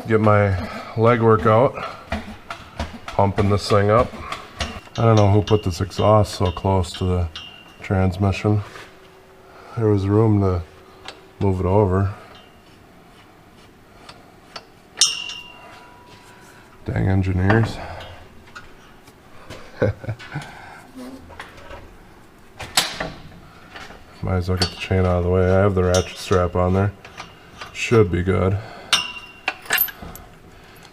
Get my leg work out, pumping this thing up. I don't know who put this exhaust so close to the transmission. There was room to move it over. Dang engineers. Might as well get the chain out of the way. I have the ratchet strap on there. Should be good.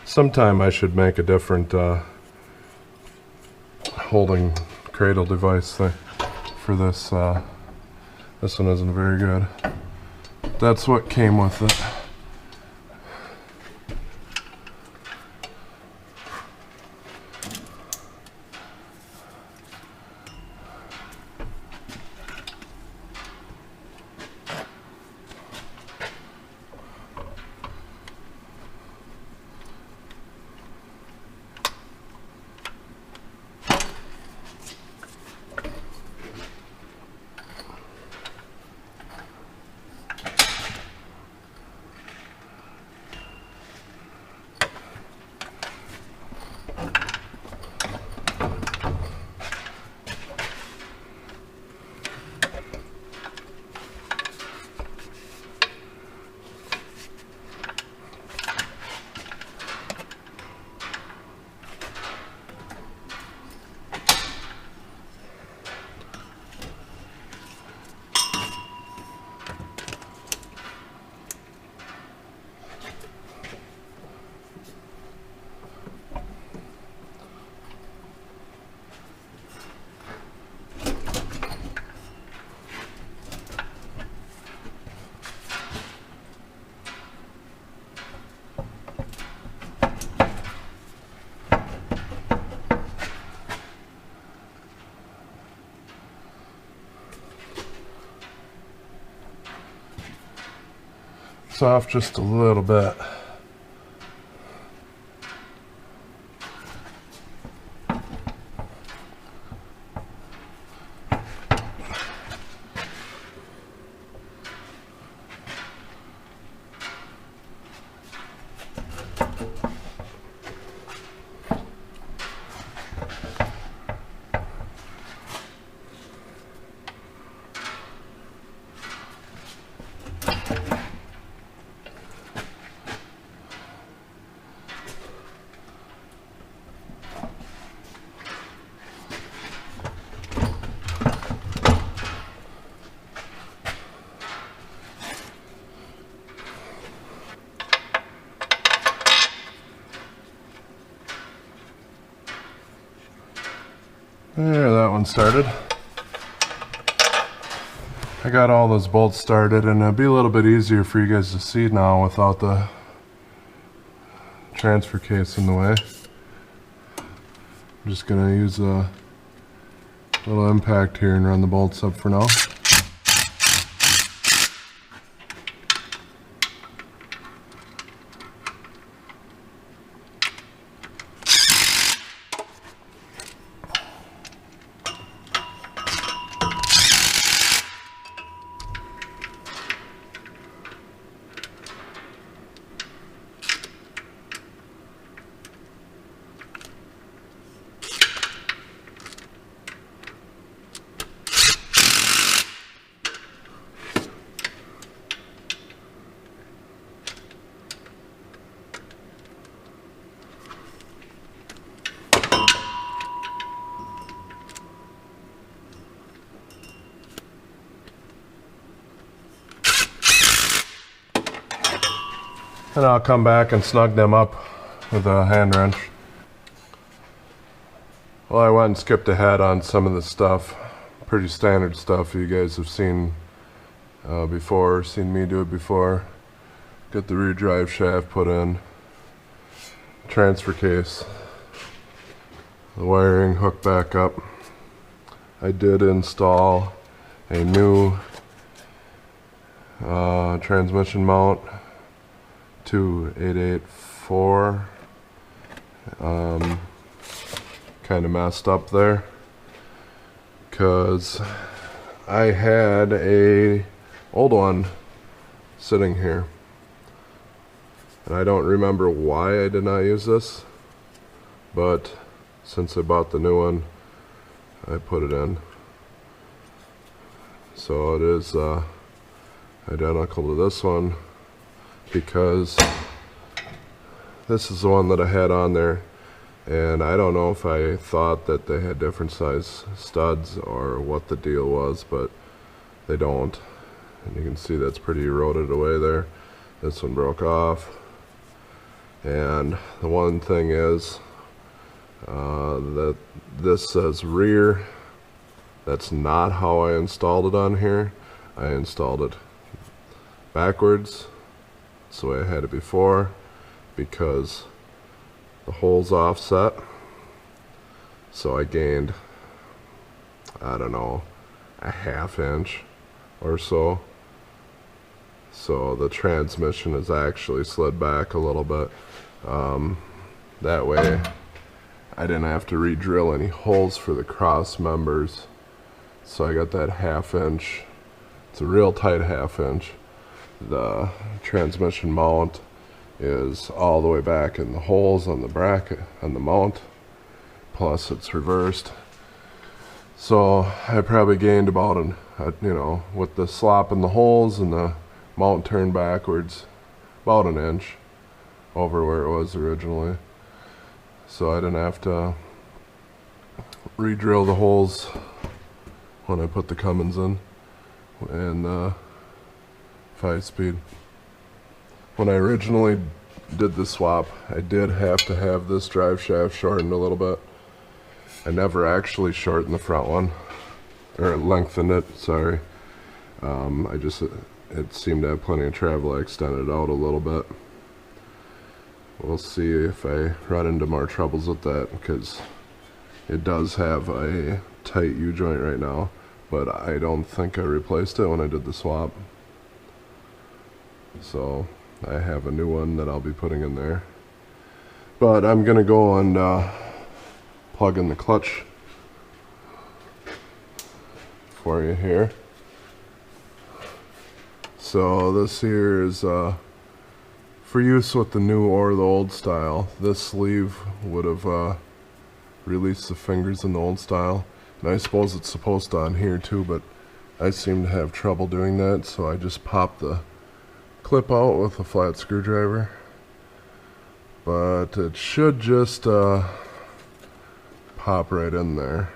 Sometime I should make a different holding cradle device thing for this. This one isn't very good. That's what came with it. Off just a little bit. There, that one started. I got all those bolts started, and it'll be a little bit easier for you guys to see now without the transfer case in the way. I'm just gonna use a little impact here and run the bolts up for now. And I'll come back and snug them up with a hand wrench. Well, I went and skipped ahead on some of the stuff. Pretty standard stuff you guys have seen before, seen me do it before. Get the rear drive shaft put in. Transfer case. The wiring hooked back up. I did install a new transmission mount to 884. Kind of messed up there because I had a old one sitting here. And I don't remember why I did not use this, but since I bought the new one, I put it in. So it is identical to this one, because this is the one that I had on there, and I don't know if I thought that they had different size studs or what the deal was, but they don't. And you can see that's pretty eroded away there. This one broke off. And the one thing is that this says rear. That's not how I installed it on here. I installed it backwards. That's the way I had it before, because the hole's offset. So I gained, I don't know, a ½ inch or so. So the transmission is actually slid back a little bit. That way I didn't have to re-drill any holes for the cross members. So I got that ½ inch. It's a real tight ½ inch. The transmission mount is all the way back in the holes on the bracket on the mount, plus it's reversed. So I probably gained about with the slop in the holes and the mount turned backwards, about an inch over where it was originally. So I didn't have to re-drill the holes when I put the Cummins in and 5-speed. When I originally did the swap, I did have to have this drive shaft shortened a little bit. I never actually shortened the front one, or lengthened it, sorry. It seemed to have plenty of travel. I extended it out a little bit. We'll see if I run into more troubles with that, because it does have a tight U-joint right now, but I don't think I replaced it when I did the swap. So I have a new one that I'll be putting in there. But I'm gonna go and plug in the clutch for you here. So this here is for use with the new or the old style. This sleeve would have released the fingers in the old style, and I suppose it's supposed to on here too, but I seem to have trouble doing that, so I just popped the clip out with a flat screwdriver. But it should just pop right in there.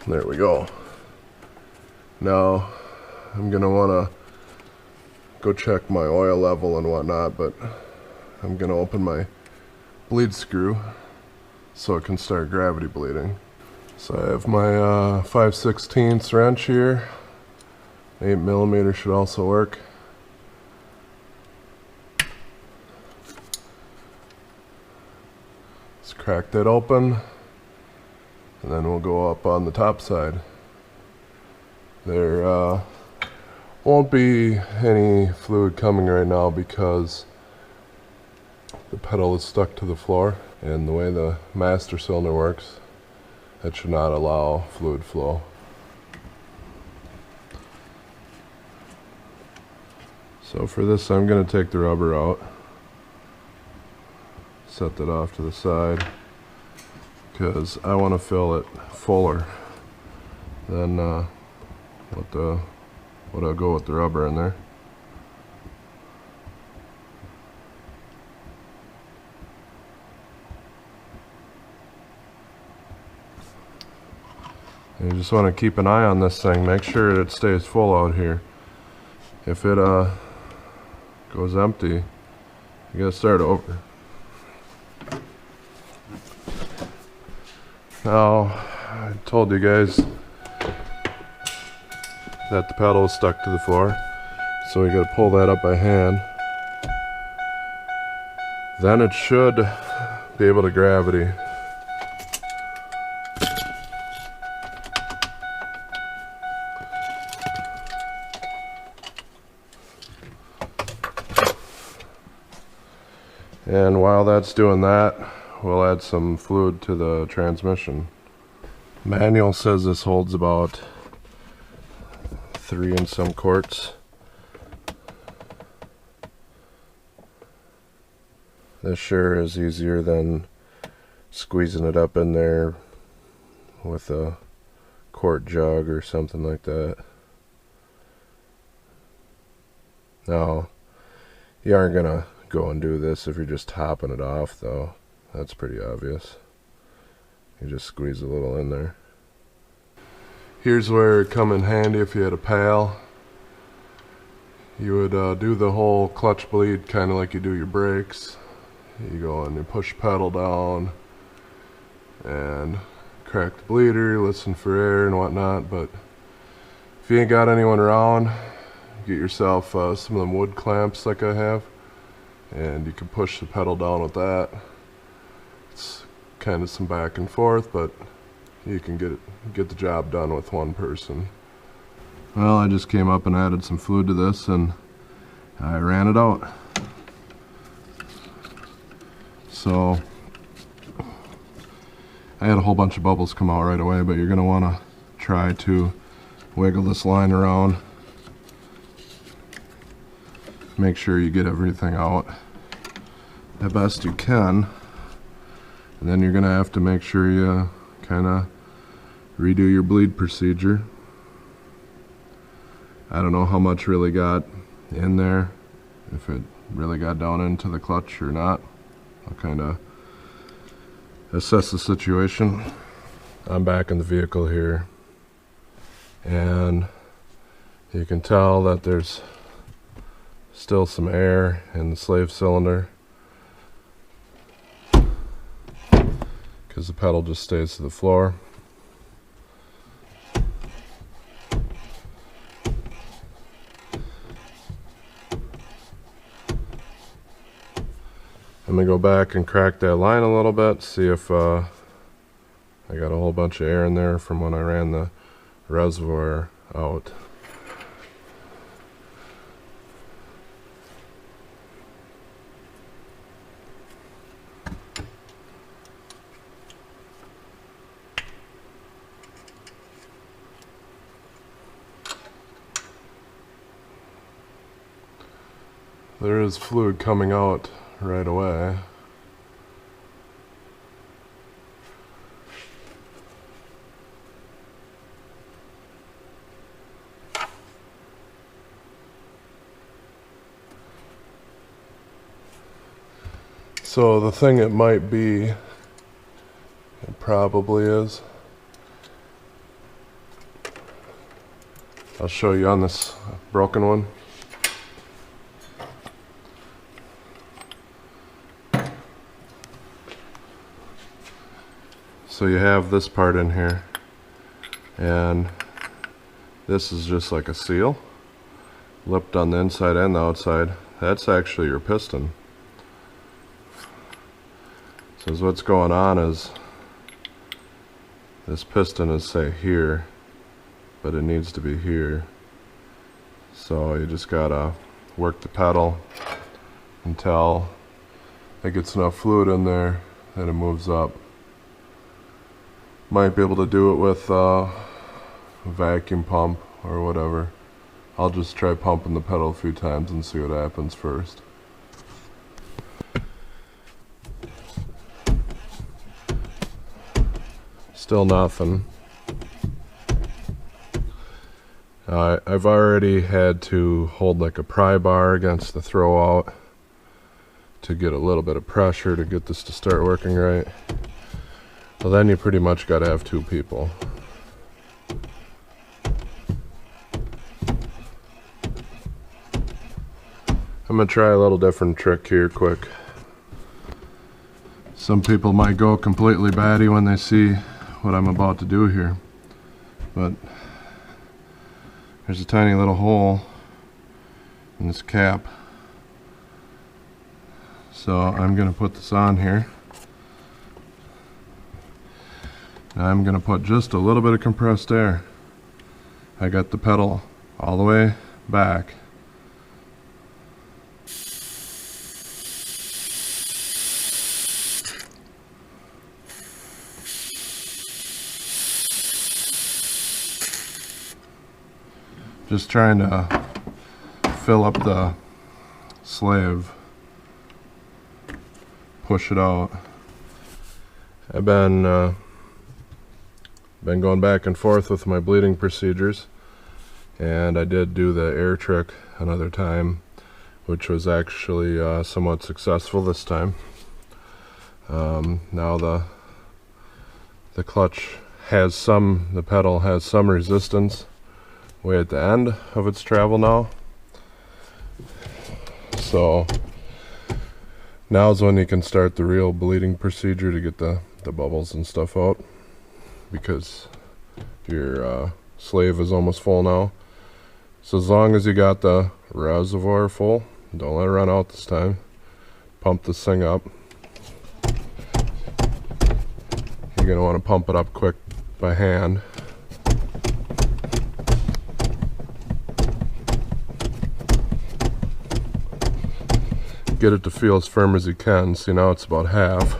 There we go. Now I'm gonna wanna go check my oil level and whatnot, but I'm gonna open my bleed screw so it can start gravity bleeding. So I have my 5/16 wrench here. 8mm should also work. Let's crack that open, and then we'll go up on the top side. There won't be any fluid coming right now because the pedal is stuck to the floor, and the way the master cylinder works, that should not allow fluid flow. So for this, I'm going to take the rubber out, set that off to the side, because I want to fill it fuller than what I'll go with the rubber in there. And you just want to keep an eye on this thing, make sure it stays full out here. If it goes empty, you gotta start over. Now, I told you guys that the pedal is stuck to the floor, so we gotta pull that up by hand. Then it should be able to gravity. And while that's doing that, we'll add some fluid to the transmission. Manual says this holds about 3 and some quarts. This sure is easier than squeezing it up in there with a quart jug or something like that. Now, you aren't gonna go and do this if you're just topping it off, though. That's pretty obvious. You just squeeze a little in there. Here's where it'd come in handy if you had a pail. You would do the whole clutch bleed kind of like you do your brakes. You go and you push pedal down and crack the bleeder, listen for air and whatnot, but if you ain't got anyone around, get yourself some of them wood clamps like I have, and you can push the pedal down with that. It's kind of some back and forth, but you can get the job done with one person. Well, I just came up and added some fluid to this and I ran it out. So I had a whole bunch of bubbles come out right away, but you're going to want to try to wiggle this line around. Make sure you get everything out the best you can. And then you're going to have to make sure you kind of redo your bleed procedure. I don't know how much really got in there, if it really got down into the clutch or not. I'll kind of assess the situation. I'm back in the vehicle here, and you can tell that there's still some air in the slave cylinder because the pedal just stays to the floor. I'm going to go back and crack that line a little bit, see if I got a whole bunch of air in there from when I ran the reservoir out. There is fluid coming out right away. So the thing it might be, it probably is, I'll show you on this broken one. So you have this part in here, and this is just like a seal, lipped on the inside and the outside. That's actually your piston. So what's going on is this piston is, say, here, but it needs to be here. So you just gotta work the pedal until it gets enough fluid in there that it moves up. Might be able to do it with a vacuum pump or whatever. I'll just try pumping the pedal a few times and see what happens first. Still nothing. I've already had to hold like a pry bar against the throw out to get a little bit of pressure to get this to start working right. Well, then you pretty much got to have two people. I'm going to try a little different trick here quick. Some people might go completely batty when they see what I'm about to do here, but there's a tiny little hole in this cap. So I'm going to put this on here. I'm going to put just a little bit of compressed air. I got the pedal all the way back. Just trying to fill up the slave, push it out. I've been going back and forth with my bleeding procedures, and I did do the air trick another time, which was actually somewhat successful this time. Now the clutch has the pedal has some resistance way at the end of its travel now. So now's when you can start the real bleeding procedure to get the bubbles and stuff out, because your slave is almost full now. So as long as you got the reservoir full, don't let it run out this time. Pump this thing up. You're going to want to pump it up quick by hand. Get it to feel as firm as you can. See, now it's about half.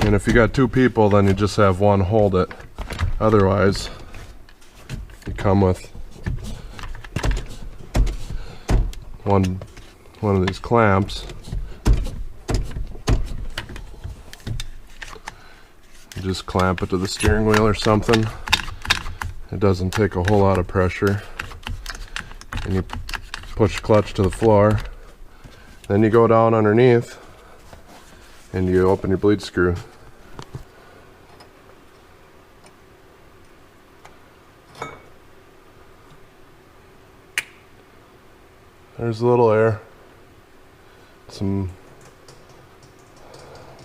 And if you got two people, then you just have one hold it. Otherwise, you come with one of these clamps. You just clamp it to the steering wheel or something. It doesn't take a whole lot of pressure. And you push clutch to the floor. Then you go down underneath and you open your bleed screw. There's a little air, some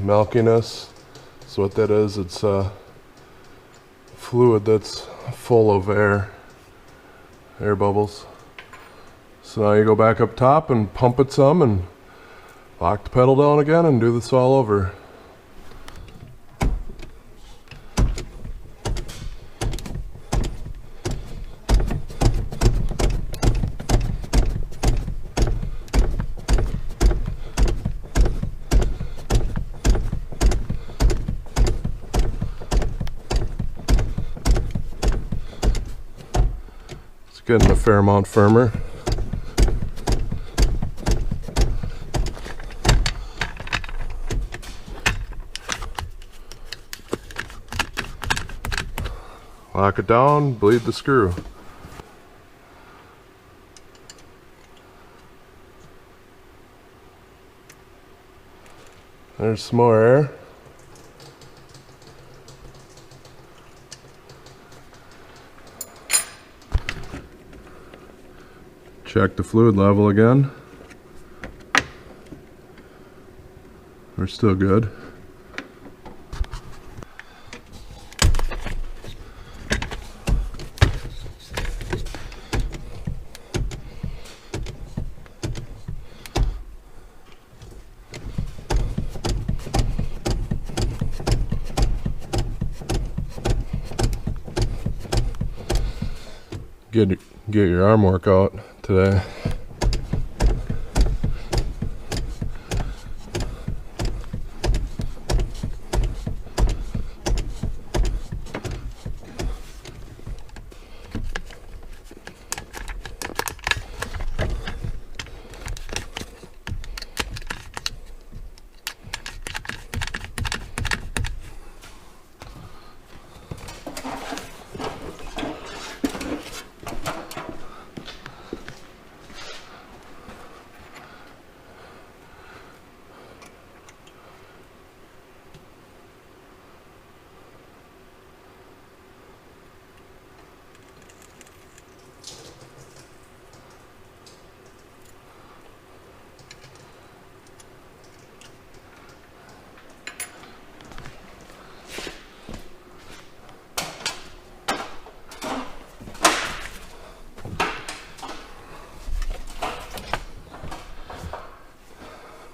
milkiness. So what that is, it's a fluid that's full of air bubbles. So now you go back up top and pump it some and lock the pedal down again and do this all over. It's getting a fair amount firmer. Lock it down, bleed the screw. There's some more air. Check the fluid level again. We're still good. Get your arm workout today.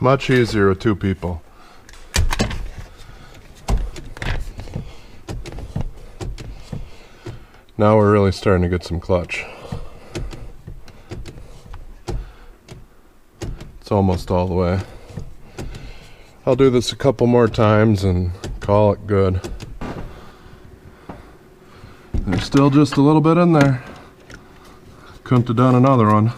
Much easier with two people. Now we're really starting to get some clutch. It's almost all the way. I'll do this a couple more times and call it good. There's still just a little bit in there. Couldn't have done another one.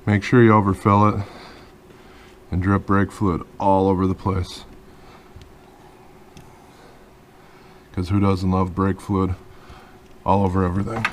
Make sure you overfill it and drip brake fluid all over the place. Because who doesn't love brake fluid all over everything?